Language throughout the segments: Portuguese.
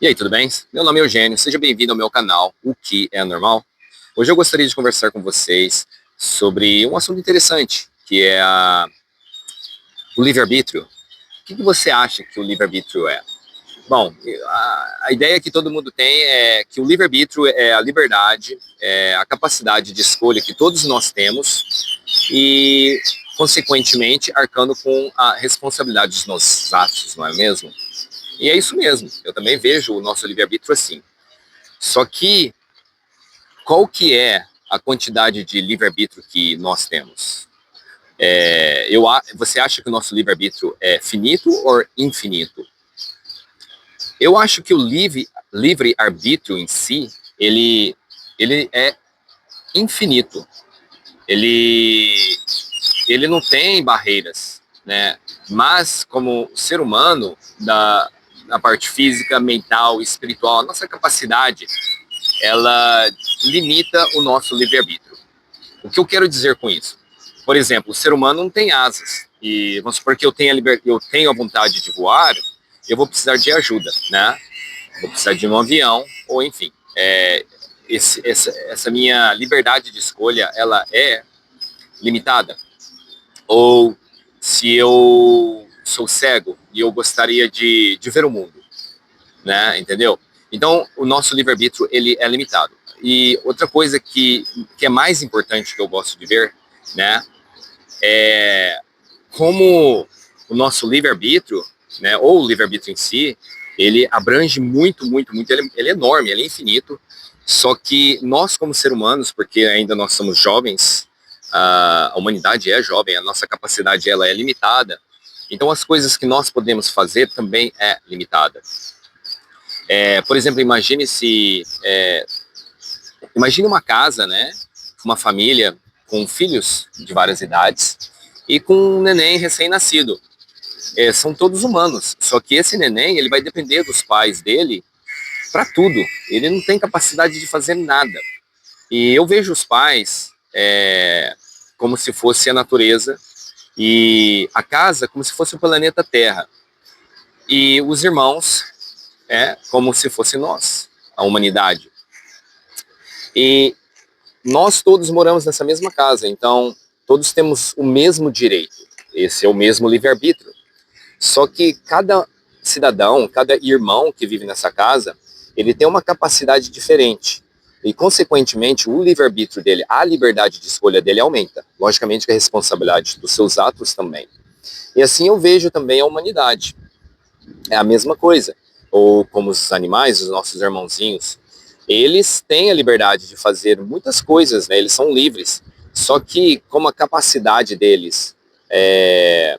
E aí, tudo bem? Meu nome é Eugênio, seja bem-vindo ao meu canal, O Que é Normal. Hoje eu gostaria de conversar com vocês sobre um assunto interessante, que é o livre-arbítrio. O que você acha que o livre-arbítrio é? Bom, a ideia que todo mundo tem é que o livre-arbítrio é a liberdade, é a capacidade de escolha que todos nós temos e, consequentemente, arcando com a responsabilidade dos nossos atos, não é mesmo? E é isso mesmo, eu também vejo o nosso livre-arbítrio assim. Só que qual que é a quantidade de livre-arbítrio que nós temos? Você acha que o nosso livre-arbítrio é finito ou infinito? Eu acho que o livre-arbítrio em si, ele é infinito. Ele, ele não tem barreiras, né? Mas como ser humano, na parte física, mental, espiritual, a nossa capacidade, ela limita o nosso livre-arbítrio. O que eu quero dizer com isso? Por exemplo, o ser humano não tem asas. E vamos supor que eu tenho a vontade de voar, eu vou precisar de ajuda, né? Vou precisar de um avião, ou enfim. Essa minha liberdade de escolha, ela é limitada. Ou se eu sou cego e eu gostaria de ver o mundo, né? Entendeu? Então, o nosso livre-arbítrio, ele é limitado. E outra coisa que é mais importante que eu gosto de ver, né, é como o nosso livre-arbítrio, né, ou o livre-arbítrio em si, ele abrange muito, muito, muito, ele é enorme, ele é infinito, só que nós como seres humanos, porque ainda nós somos jovens, a humanidade é jovem, a nossa capacidade ela é limitada, então as coisas que nós podemos fazer também é limitada. Por exemplo, imagine uma casa, né, uma família com filhos de várias idades e com um neném recém-nascido. São todos humanos, só que esse neném ele vai depender dos pais dele para tudo. Ele não tem capacidade de fazer nada. E eu vejo os pais como se fosse a natureza e a casa como se fosse o planeta Terra. E os irmãos como se fosse nós, a humanidade. E nós todos moramos nessa mesma casa, então todos temos o mesmo direito. Esse é o mesmo livre-arbítrio. Só que cada cidadão, cada irmão que vive nessa casa, ele tem uma capacidade diferente. E, consequentemente, o livre-arbítrio dele, a liberdade de escolha dele aumenta. Logicamente que a responsabilidade dos seus atos também. E assim eu vejo também a humanidade. É a mesma coisa. Ou como os animais, os nossos irmãozinhos, eles têm a liberdade de fazer muitas coisas, né? Eles são livres. Só que como a capacidade deles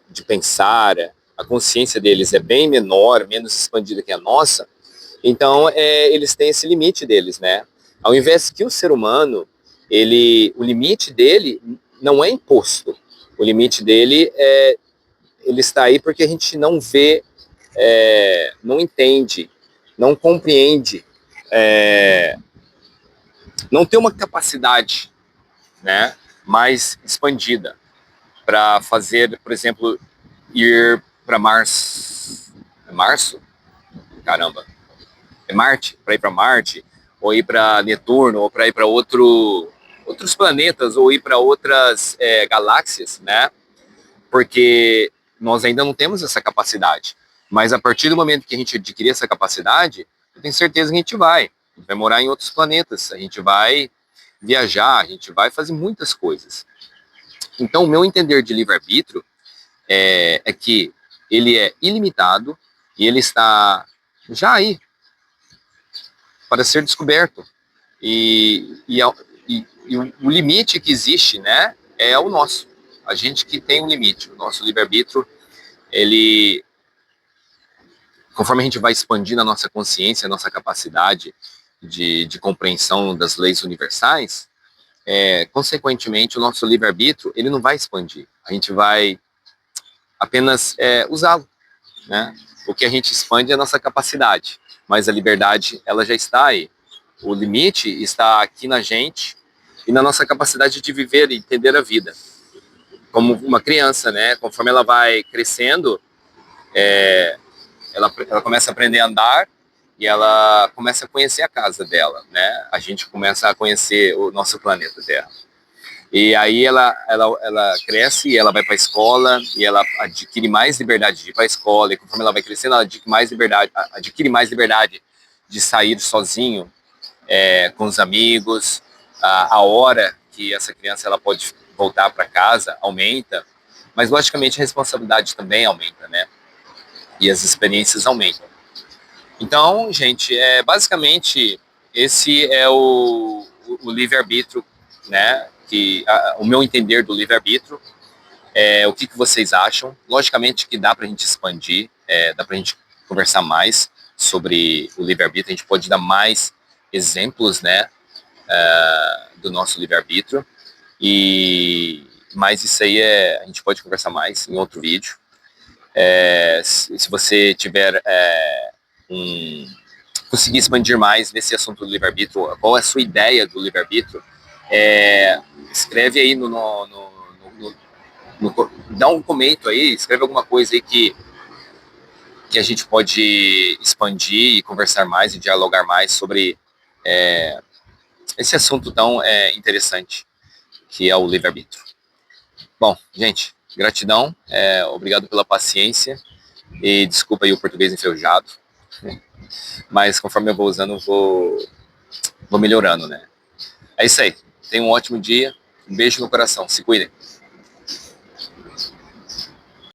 de pensar, a consciência deles é bem menor, menos expandida que a nossa, então eles têm esse limite deles, né? Ao invés que o ser humano, o limite dele não é imposto. O limite dele ele está aí porque a gente não vê, não entende, não compreende, não tem uma capacidade, né, mais expandida para fazer, por exemplo, ir para Mars. É Março? Caramba. É Marte, para ir para Marte, ou ir para Netuno, ou para ir para outros planetas, ou ir para outras galáxias, né? Porque nós ainda não temos essa capacidade. Mas a partir do momento que a gente adquirir essa capacidade, eu tenho certeza que a gente vai. A gente vai morar em outros planetas, a gente vai viajar, a gente vai fazer muitas coisas. Então, o meu entender de livre-arbítrio é que ele é ilimitado e ele está já aí para ser descoberto. E o limite que existe, né, é o nosso. A gente que tem um limite. O nosso livre-arbítrio, ele, conforme a gente vai expandindo a nossa consciência, a nossa capacidade de compreensão das leis universais, consequentemente, o nosso livre-arbítrio, ele não vai expandir. A gente vai apenas usá-lo, né? O que a gente expande é a nossa capacidade, mas a liberdade, ela já está aí. O limite está aqui na gente e na nossa capacidade de viver e entender a vida. Como uma criança, né? Conforme ela vai crescendo, ela começa a aprender a andar e ela começa a conhecer a casa dela, né? A gente começa a conhecer o nosso planeta Terra. E aí ela cresce e ela vai para a escola e ela adquire mais liberdade de ir para a escola, e conforme ela vai crescendo, ela adquire mais liberdade de sair sozinho, com os amigos. A hora que essa criança ela pode voltar para casa aumenta, mas logicamente a responsabilidade também aumenta, né? E as experiências aumentam. Então, gente, basicamente esse é o livre-arbítrio, né? O meu entender do livre-arbítrio. O que vocês acham? Logicamente que dá para a gente expandir, dá para a gente conversar mais sobre o livre-arbítrio. A gente pode dar mais exemplos, né, do nosso livre-arbítrio. Mas isso aí a gente pode conversar mais em outro vídeo. Se você tiver conseguir expandir mais nesse assunto do livre-arbítrio, qual é a sua ideia do livre-arbítrio, escreve aí dá um comento aí, escreve alguma coisa aí que a gente pode expandir e conversar mais e dialogar mais sobre esse assunto tão interessante que é o livre-arbítrio. Bom, gente, gratidão, obrigado pela paciência e desculpa aí o português enferrujado, mas conforme eu vou usando, vou melhorando, né? É isso aí, tenha um ótimo dia, um beijo no coração, se cuidem.